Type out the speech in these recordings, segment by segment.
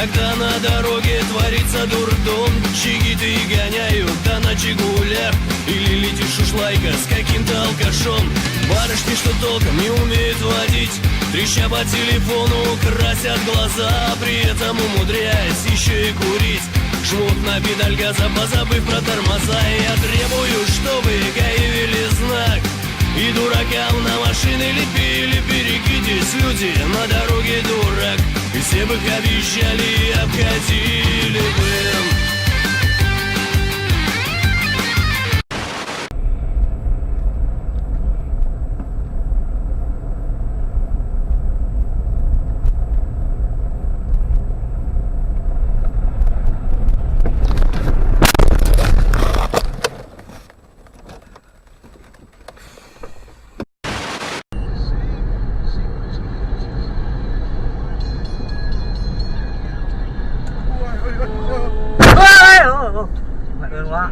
Когда на дороге творится дурдом, чигиты гоняют, да на жигулях. Или летит шушлайка с каким-то алкашом. Барышни, что толком не умеют водить, треща по телефону, красят глаза, при этом умудряясь еще и курить. Жмут на педаль газа, позабыв про тормоза. И я требую, чтобы ГАИ ввели знак, и дуракам на машины лепили. Берегитесь, люди, на дороге дурак. И все бы их обещали и обходили бы. Mày ơn quá.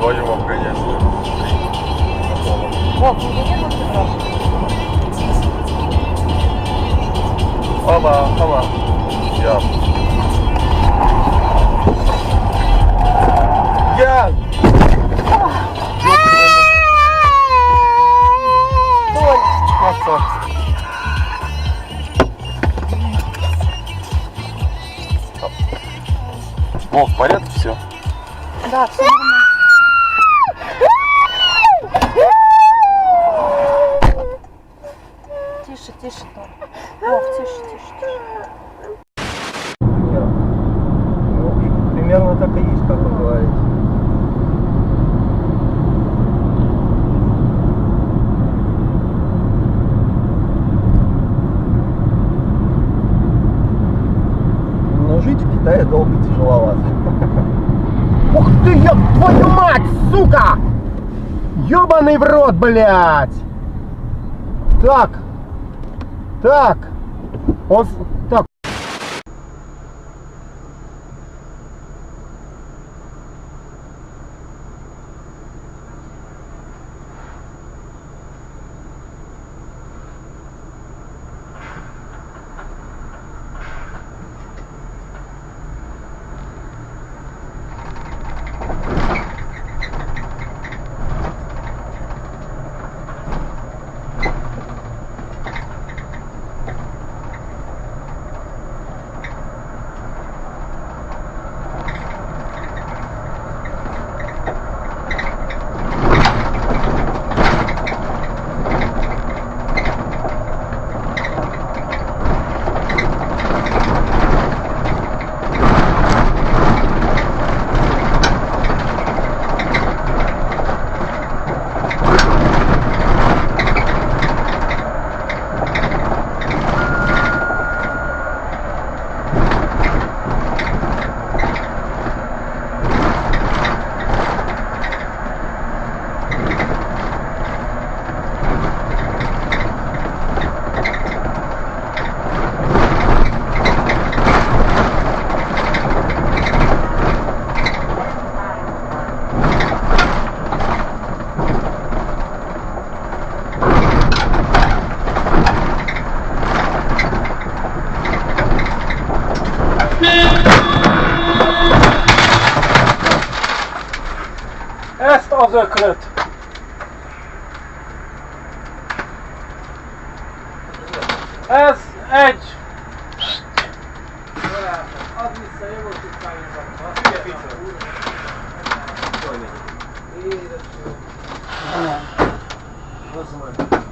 вдвоем обгонять. Вов, не видно, может, сразу? Оба, оба. Я. Красавчик. О, в порядке все? Да, все нормально. Тише, тише, Том. Вов, тише, тише, тише. Ну, примерно так и есть, как вы говорите. Но жить в Китае долго и тяжеловато. Ух ты, ёб твою мать, сука! Ёбаный в рот, блядь! Так. Так. Он... Так. Está zakryt. Edge. Вызывай.